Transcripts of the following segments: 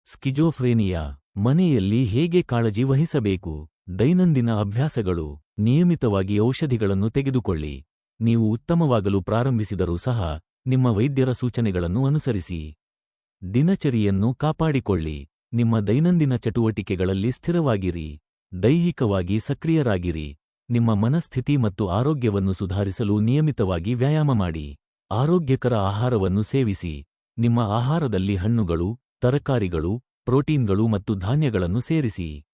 Schizophrenia ಮನೆಯಲ್ಲಿ ಹೇಗೆ ಕಾಳಜಿ ವಹಿಸಬೇಕು? ದೈನಂದಿನ ಅಭ್ಯಾಸಗಳು. ನಿಯಮಿತವಾಗಿ ಔಷಧಿಗಳನ್ನು ತೆಗೆದುಕೊಳ್ಳಿ. ನೀವು ಉತ್ತಮವಾಗಲು ಪ್ರಾರಂಭಿಸಿದರೂ ಸಹ ನಿಮ್ಮ ವೈದ್ಯರ ಸೂಚನೆಗಳನ್ನು ಅನುಸರಿಸಿ. ದಿನಚರಿಯನ್ನು ಕಾಪಾಡಿಕೊಳ್ಳಿ. ನಿಮ್ಮ ದೈನಂದಿನ ಚಟುವಟಿಕೆಗಳಲ್ಲಿ ಸ್ಥಿರವಾಗಿರಿ. ದೈಹಿಕವಾಗಿ ಸಕ್ರಿಯರಾಗಿರಿ. ನಿಮ್ಮ ಮನಸ್ಥಿತಿ ಮತ್ತು ಆರೋಗ್ಯವನ್ನು ಸುಧಾರಿಸಲು ನಿಯಮಿತವಾಗಿ ವ್ಯಾಯಾಮ ಮಾಡಿ. ಆರೋಗ್ಯಕರ ಆಹಾರವನ್ನು ಸೇವಿಸಿ. ನಿಮ್ಮ ಆಹಾರದಲ್ಲಿ ಹಣ್ಣುಗಳು, ತರಕಾರಿಗಳು, ಪ್ರೋಟೀನ್ಗಳು ಮತ್ತು ಧಾನ್ಯಗಳನ್ನು ಸೇರಿಸಿ.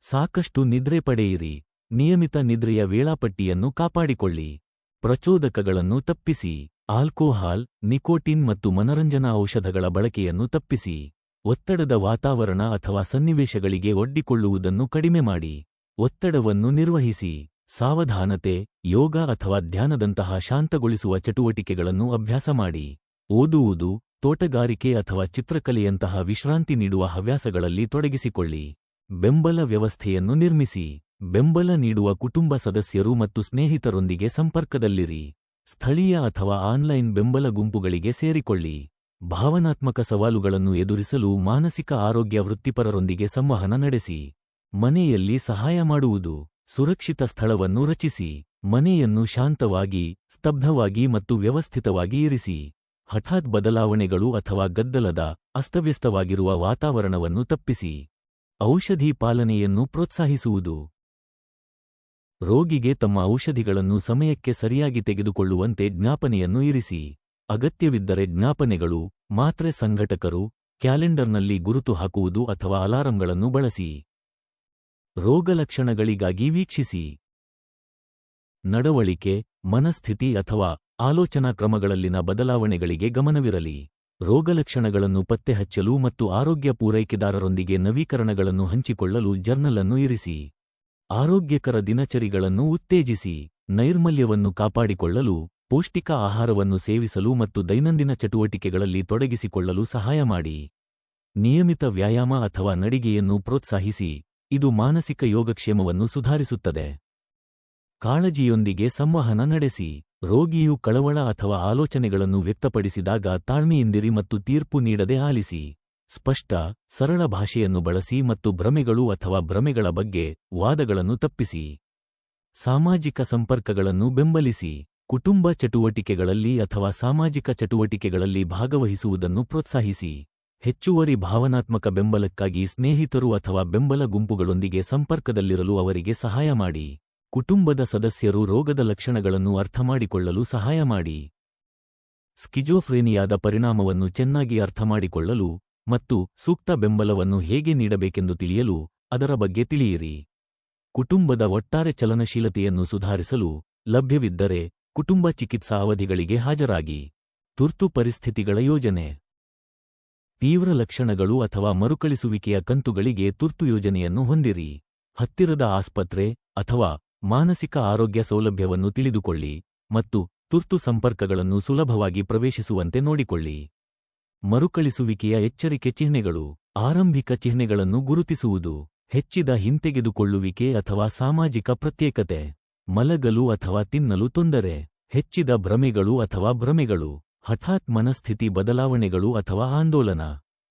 ಸಾಕಷ್ಟು ನಿದ್ರೆ ಪಡೆಯಿರಿ. ನಿಯಮಿತ ನಿದ್ರೆಯ ವೇಳಾಪಟ್ಟಿಯನ್ನು ಕಾಪಾಡಿಕೊಳ್ಳಿ. ಪ್ರಚೋದಕಗಳನ್ನು ತಪ್ಪಿಸಿ. ಆಲ್ಕೋಹಾಲ್, ನಿಕೋಟಿನ್ ಮತ್ತು ಮನರಂಜನಾ ಔಷಧಗಳ ಬಳಕೆಯನ್ನು ತಪ್ಪಿಸಿ. ಒತ್ತಡದ ವಾತಾವರಣ ಅಥವಾ ಸನ್ನಿವೇಶಗಳಿಗೆ ಒಡ್ಡಿಕೊಳ್ಳುವುದನ್ನು ಕಡಿಮೆ ಮಾಡಿ. ಒತ್ತಡವನ್ನು ನಿರ್ವಹಿಸಿ. ಸಾವಧಾನತೆ, ಯೋಗ ಅಥವಾ ಧ್ಯಾನದಂತಹ ಶಾಂತಗೊಳಿಸುವ ಚಟುವಟಿಕೆಗಳನ್ನು ಅಭ್ಯಾಸ ಮಾಡಿ. ಓದುವುದು, ತೋಟಗಾರಿಕೆ ಅಥವಾ ಚಿತ್ರಕಲೆಯಂತಹ ವಿಶ್ರಾಂತಿ ನೀಡುವ ಹವ್ಯಾಸಗಳಲ್ಲಿ ತೊಡಗಿಸಿಕೊಳ್ಳಿ. ಬೆಂಬಲ ವ್ಯವಸ್ಥೆಯನ್ನು ನಿರ್ಮಿಸಿ. ಬೆಂಬಲ ನೀಡುವ ಕುಟುಂಬ ಸದಸ್ಯರು ಮತ್ತು ಸ್ನೇಹಿತರೊಂದಿಗೆ ಸಂಪರ್ಕದಲ್ಲಿರಿ. ಸ್ಥಳೀಯ ಅಥವಾ ಆನ್ಲೈನ್ ಬೆಂಬಲ ಗುಂಪುಗಳಿಗೆ ಸೇರಿಕೊಳ್ಳಿ. ಭಾವನಾತ್ಮಕ ಸವಾಲುಗಳನ್ನು ಎದುರಿಸಲು ಮಾನಸಿಕ ಆರೋಗ್ಯ ವೃತ್ತಿಪರರೊಂದಿಗೆ ಸಂವಹನ ನಡೆಸಿ. ಮನೆಯಲ್ಲಿ ಸಹಾಯ ಮಾಡುವುದು. ಸುರಕ್ಷಿತ ಸ್ಥಳವನ್ನು ರಚಿಸಿ. ಮನೆಯನ್ನು ಶಾಂತವಾಗಿ, ಸ್ತಬ್ಧವಾಗಿ ಮತ್ತು ವ್ಯವಸ್ಥಿತವಾಗಿ ಇರಿಸಿ. ಹಠಾತ್ ಬದಲಾವಣೆಗಳು ಅಥವಾ ಗದ್ದಲದ, ಅಸ್ತವ್ಯಸ್ತವಾಗಿರುವ ವಾತಾವರಣವನ್ನು ತಪ್ಪಿಸಿ. ಔಷಧಿ ಪಾಲನೆಯನ್ನು ಪ್ರೋತ್ಸಾಹಿಸುವುದು. ರೋಗಿಗೆ ತಮ್ಮ ಔಷಧಿಗಳನ್ನು ಸಮಯಕ್ಕೆ ಸರಿಯಾಗಿ ತೆಗೆದುಕೊಳ್ಳುವಂತೆ ಜ್ಞಾಪನೆಯನ್ನು ಇರಿಸಿ. ಅಗತ್ಯವಿದ್ದರೆ ಜ್ಞಾಪನೆಗಳು, ಮಾತ್ರೆ ಸಂಘಟಕರು, ಕ್ಯಾಲೆಂಡರ್ನಲ್ಲಿ ಗುರುತು ಹಾಕುವುದು ಅಥವಾ ಅಲಾರಂಗಳನ್ನು ಬಳಸಿ. ರೋಗಲಕ್ಷಣಗಳಿಗಾಗಿ ವೀಕ್ಷಿಸಿ. ನಡವಳಿಕೆ, ಮನಸ್ಥಿತಿ ಅಥವಾ ಆಲೋಚನಾ ಕ್ರಮಗಳಲ್ಲಿನ ಬದಲಾವಣೆಗಳಿಗೆ ಗಮನವಿರಲಿ. ರೋಗಲಕ್ಷಣಗಳನ್ನು ಪತ್ತೆಹಚ್ಚಲು ಮತ್ತು ಆರೋಗ್ಯ ಪೂರೈಕೆದಾರರೊಂದಿಗೆ ನವೀಕರಣಗಳನ್ನು ಹಂಚಿಕೊಳ್ಳಲು ಜರ್ನಲ್ ಅನ್ನು ಇರಿಸಿ. ಆರೋಗ್ಯಕರ ದಿನಚರಿಗಳನ್ನು ಉತ್ತೇಜಿಸಿ. ನೈರ್ಮಲ್ಯವನ್ನು ಕಾಪಾಡಿಕೊಳ್ಳಲು, ಪೌಷ್ಟಿಕ ಆಹಾರವನ್ನು ಸೇವಿಸಲು ಮತ್ತು ದೈನಂದಿನ ಚಟುವಟಿಕೆಗಳಲ್ಲಿ ತೊಡಗಿಸಿಕೊಳ್ಳಲು ಸಹಾಯ ಮಾಡಿ. ನಿಯಮಿತ ವ್ಯಾಯಾಮ ಅಥವಾ ನಡಿಗೆಯನ್ನು ಪ್ರೋತ್ಸಾಹಿಸಿ. ಇದು ಮಾನಸಿಕ ಯೋಗಕ್ಷೇಮವನ್ನು ಸುಧಾರಿಸುತ್ತದೆ. ಕಾಳಜಿಯೊಂದಿಗೆ ಸಂವಹನ ನಡೆಸಿ. ರೋಗಿಯು ಕಳವಳ ಅಥವಾ ಆಲೋಚನೆಗಳನ್ನು ವ್ಯಕ್ತಪಡಿಸಿದಾಗ ತಾಳ್ಮೆಯಿಂದಿರಿ ಮತ್ತು ತೀರ್ಪು ನೀಡದೆ ಆಲಿಸಿ. ಸ್ಪಷ್ಟ, ಸರಳ ಭಾಷೆಯನ್ನು ಬಳಸಿ ಮತ್ತು ಭ್ರಮೆಗಳು ಅಥವಾ ಭ್ರಮೆಗಳ ಬಗ್ಗೆ ವಾದಗಳನ್ನು ತಪ್ಪಿಸಿ. ಸಾಮಾಜಿಕ ಸಂಪರ್ಕಗಳನ್ನು ಬೆಂಬಲಿಸಿ. ಕುಟುಂಬ ಚಟುವಟಿಕೆಗಳಲ್ಲಿ ಅಥವಾ ಸಾಮಾಜಿಕ ಚಟುವಟಿಕೆಗಳಲ್ಲಿ ಭಾಗವಹಿಸುವುದನ್ನು ಪ್ರೋತ್ಸಾಹಿಸಿ. ಹೆಚ್ಚುವರಿ ಭಾವನಾತ್ಮಕ ಬೆಂಬಲಕ್ಕಾಗಿ ಸ್ನೇಹಿತರು ಅಥವಾ ಬೆಂಬಲ ಗುಂಪುಗಳೊಂದಿಗೆ ಸಂಪರ್ಕದಲ್ಲಿರಲು ಅವರಿಗೆ ಸಹಾಯ ಮಾಡಿ. ಕುಟುಂಬದ ಸದಸ್ಯರು ರೋಗದ ಲಕ್ಷಣಗಳನ್ನು ಅರ್ಥಮಾಡಿಕೊಳ್ಳಲು ಸಹಾಯ ಮಾಡಿ. ಸ್ಕಿಜೋಫ್ರೇನಿಯಾದ ಪರಿಣಾಮವನ್ನು ಚೆನ್ನಾಗಿ ಅರ್ಥಮಾಡಿಕೊಳ್ಳಲು ಮತ್ತು ಸೂಕ್ತ ಬೆಂಬಲವನ್ನು ಹೇಗೆ ನೀಡಬೇಕೆಂದು ತಿಳಿಯಲು ಅದರ ಬಗ್ಗೆ ತಿಳಿಯಿರಿ. ಕುಟುಂಬದ ಒಟ್ಟಾರೆ ಚಲನಶೀಲತೆಯನ್ನು ಸುಧಾರಿಸಲು ಲಭ್ಯವಿದ್ದರೆ ಕುಟುಂಬ ಚಿಕಿತ್ಸಾ ಅವಧಿಗಳಿಗೆ ಹಾಜರಾಗಿ. ತುರ್ತು ಪರಿಸ್ಥಿತಿಗಳ ಯೋಜನೆ. ತೀವ್ರ ಲಕ್ಷಣಗಳು ಅಥವಾ ಮರುಕಳಿಸುವಿಕೆಯ ಕಂತುಗಳಿಗೆ ತುರ್ತು ಯೋಜನೆಯನ್ನು ಹೊಂದಿರಿ. ಹತ್ತಿರದ ಆಸ್ಪತ್ರೆ ಅಥವಾ ಮಾನಸಿಕ ಆರೋಗ್ಯ ಸೌಲಭ್ಯವನ್ನು ತಿಳಿದುಕೊಳ್ಳಿ ಮತ್ತು ತುರ್ತು ಸಂಪರ್ಕಗಳನ್ನು ಸುಲಭವಾಗಿ ಪ್ರವೇಶಿಸುವಂತೆ ನೋಡಿಕೊಳ್ಳಿ. ಮರುಕಳಿಸುವಿಕೆಯ ಎಚ್ಚರಿಕೆ ಚಿಹ್ನೆಗಳು. ಆರಂಭಿಕ ಚಿಹ್ನೆಗಳನ್ನು ಗುರುತಿಸುವುದು. ಹೆಚ್ಚಿದ ಹಿಂತೆಗೆದುಕೊಳ್ಳುವಿಕೆ ಅಥವಾ ಸಾಮಾಜಿಕ ಪ್ರತ್ಯೇಕತೆ. ಮಲಗಲು ಅಥವಾ ತಿನ್ನಲು ತೊಂದರೆ. ಹೆಚ್ಚಿದ ಭ್ರಮೆಗಳು ಅಥವಾ ಭ್ರಮೆಗಳು. ಹಠಾತ್ ಮನಸ್ಥಿತಿ ಬದಲಾವಣೆಗಳು ಅಥವಾ ಆಂದೋಲನ.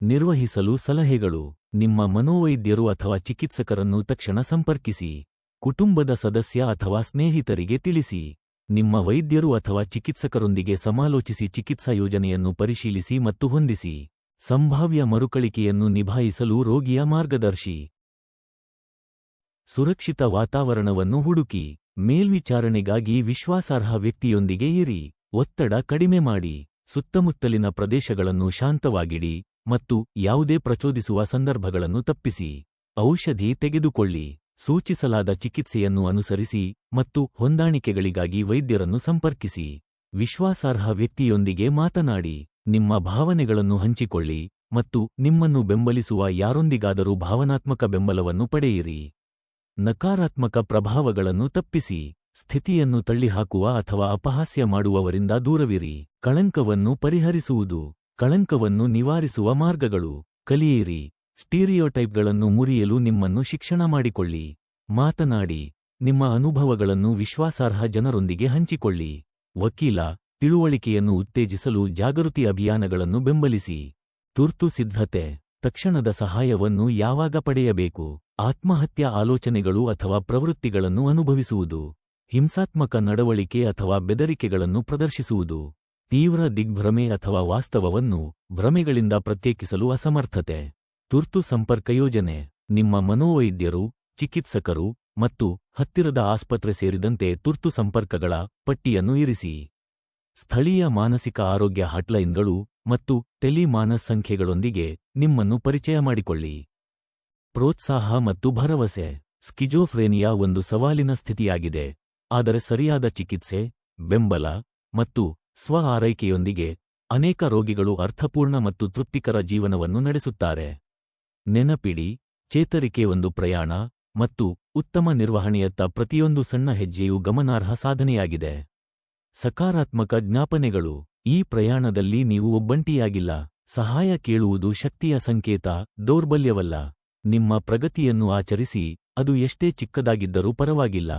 ನಿರ್ವಹಿಸಲು ಸಲಹೆಗಳು. ನಿಮ್ಮ ಮನೋವೈದ್ಯರು ಅಥವಾ ಚಿಕಿತ್ಸಕರನ್ನು ತಕ್ಷಣ ಸಂಪರ್ಕಿಸಿ. ಕುಟುಂಬದ ಸದಸ್ಯ ಅಥವಾ ಸ್ನೇಹಿತರಿಗೆ ತಿಳಿಸಿ. ನಿಮ್ಮ ವೈದ್ಯರು ಅಥವಾ ಚಿಕಿತ್ಸಕರೊಂದಿಗೆ ಸಮಾಲೋಚಿಸಿ ಚಿಕಿತ್ಸಾ ಯೋಜನೆಯನ್ನು ಪರಿಶೀಲಿಸಿ ಮತ್ತು ಹೊಂದಿಸಿ. ಸಂಭಾವ್ಯ ಮರುಕಳಿಕೆಯನ್ನು ನಿಭಾಯಿಸಲು ರೋಗಿಯ ಮಾರ್ಗದರ್ಶಿ. ಸುರಕ್ಷಿತ ವಾತಾವರಣವನ್ನು ಹುಡುಕಿ. ಮೇಲ್ವಿಚಾರಣೆಗಾಗಿ ವಿಶ್ವಾಸಾರ್ಹ ವ್ಯಕ್ತಿಯೊಂದಿಗೆ ಇರಿ. ಒತ್ತಡ ಕಡಿಮೆ ಮಾಡಿ. ಸುತ್ತಮುತ್ತಲಿನ ಪ್ರದೇಶಗಳನ್ನು ಶಾಂತವಾಗಿಡಿ ಮತ್ತು ಯಾವುದೇ ಪ್ರಚೋದಿಸುವ ಸಂದರ್ಭಗಳನ್ನು ತಪ್ಪಿಸಿ. ಔಷಧಿ ತೆಗೆದುಕೊಳ್ಳಿ. ಸೂಚಿಸಲಾದ ಚಿಕಿತ್ಸೆಯನ್ನು ಅನುಸರಿಸಿ ಮತ್ತು ಹೊಂದಾಣಿಕೆಗಳಿಗಾಗಿ ವೈದ್ಯರನ್ನು ಸಂಪರ್ಕಿಸಿ. ವಿಶ್ವಾಸಾರ್ಹ ವ್ಯಕ್ತಿಯೊಂದಿಗೆ ಮಾತನಾಡಿ. ನಿಮ್ಮ ಭಾವನೆಗಳನ್ನು ಹಂಚಿಕೊಳ್ಳಿ ಮತ್ತು ನಿಮ್ಮನ್ನು ಬೆಂಬಲಿಸುವ ಯಾರೊಂದಿಗಾದರೂ ಭಾವನಾತ್ಮಕ ಬೆಂಬಲವನ್ನು ಪಡೆಯಿರಿ. ನಕಾರಾತ್ಮಕ ಪ್ರಭಾವಗಳನ್ನು ತಪ್ಪಿಸಿ. ಸ್ಥಿತಿಯನ್ನು ತಳ್ಳಿಹಾಕುವ ಅಥವಾ ಅಪಹಾಸ್ಯ ಮಾಡುವವರಿಂದ ದೂರವಿರಿ. ಕಳಂಕವನ್ನು ಪರಿಹರಿಸುವುದು. ಕಳಂಕವನ್ನು ನಿವಾರಿಸುವ ಮಾರ್ಗಗಳು. ಕಲಿಯಿರಿ. ಸ್ಟೀರಿಯೋಟೈಪ್ಗಳನ್ನು ಮುರಿಯಲು ನಿಮ್ಮನ್ನು ಶಿಕ್ಷಣ ಮಾಡಿಕೊಳ್ಳಿ. ಮಾತನಾಡಿ. ನಿಮ್ಮ ಅನುಭವಗಳನ್ನು ವಿಶ್ವಾಸಾರ್ಹ ಜನರೊಂದಿಗೆ ಹಂಚಿಕೊಳ್ಳಿ. ವಕೀಲ. ತಿಳುವಳಿಕೆಯನ್ನು ಉತ್ತೇಜಿಸಲು ಜಾಗೃತಿ ಅಭಿಯಾನಗಳನ್ನು ಬೆಂಬಲಿಸಿ. ತುರ್ತು ಸಿದ್ಧತೆ. ತಕ್ಷಣದ ಸಹಾಯವನ್ನು ಯಾವಾಗ ಪಡೆಯಬೇಕು? ಆತ್ಮಹತ್ಯಾ ಆಲೋಚನೆಗಳು ಅಥವಾ ಪ್ರವೃತ್ತಿಗಳನ್ನು ಅನುಭವಿಸುವುದು, ಹಿಂಸಾತ್ಮಕ ನಡವಳಿಕೆ ಅಥವಾ ಬೆದರಿಕೆಗಳನ್ನು ಪ್ರದರ್ಶಿಸುವುದು, ತೀವ್ರ ದಿಗ್ಭ್ರಮೆ ಅಥವಾ ವಾಸ್ತವವನ್ನು ಭ್ರಮೆಗಳಿಂದ ಪ್ರತ್ಯೇಕಿಸಲು ಅಸಮರ್ಥತೆ. ತುರ್ತು ಸಂಪರ್ಕ ಯೋಜನೆ. ನಿಮ್ಮ ಮನೋವೈದ್ಯರು, ಚಿಕಿತ್ಸಕರು ಮತ್ತು ಹತ್ತಿರದ ಆಸ್ಪತ್ರೆ ಸೇರಿದಂತೆ ತುರ್ತು ಸಂಪರ್ಕಗಳ ಪಟ್ಟಿಯನ್ನು ಇರಿಸಿ. ಸ್ಥಳೀಯ ಮಾನಸಿಕ ಆರೋಗ್ಯ ಹಾಟ್ಲೈನ್ಗಳು ಮತ್ತು ಟೆಲಿಮಾನಸ್ ಸಂಖ್ಯೆಗಳೊಂದಿಗೆ ನಿಮ್ಮನ್ನು ಪರಿಚಯ ಮಾಡಿಕೊಳ್ಳಿ. ಪ್ರೋತ್ಸಾಹ ಮತ್ತು ಭರವಸೆ. ಸ್ಕಿಜೋಫ್ರೇನಿಯಾ ಒಂದು ಸವಾಲಿನ ಸ್ಥಿತಿಯಾಗಿದೆ, ಆದರೆ ಸರಿಯಾದ ಚಿಕಿತ್ಸೆ, ಬೆಂಬಲ ಮತ್ತು ಸ್ವ-ಆರೈಕೆಯೊಂದಿಗೆ ಅನೇಕ ರೋಗಿಗಳು ಅರ್ಥಪೂರ್ಣ ಮತ್ತು ತೃಪ್ತಿಕರ ಜೀವನವನ್ನು ನಡೆಸುತ್ತಾರೆ. ನೆನಪಿಡಿ, ಚೇತರಿಕೆ ಒಂದು ಪ್ರಯಾಣ, ಮತ್ತು ಉತ್ತಮ ನಿರ್ವಹಣೆಯತ್ತ ಪ್ರತಿಯೊಂದು ಸಣ್ಣ ಹೆಜ್ಜೆಯೂ ಗಮನಾರ್ಹ ಸಾಧನೆಯಾಗಿದೆ. ಸಕಾರಾತ್ಮಕ ಜ್ಞಾಪನೆಗಳು. ಈ ಪ್ರಯಾಣದಲ್ಲಿ ನೀವು ಒಬ್ಬಂಟಿಯಾಗಿಲ್ಲ. ಸಹಾಯ ಕೇಳುವುದು ಶಕ್ತಿಯ ಸಂಕೇತ, ದೌರ್ಬಲ್ಯವಲ್ಲ. ನಿಮ್ಮ ಪ್ರಗತಿಯನ್ನು ಆಚರಿಸಿ, ಅದು ಎಷ್ಟೇ ಚಿಕ್ಕದಾಗಿದ್ದರೂ ಪರವಾಗಿಲ್ಲ.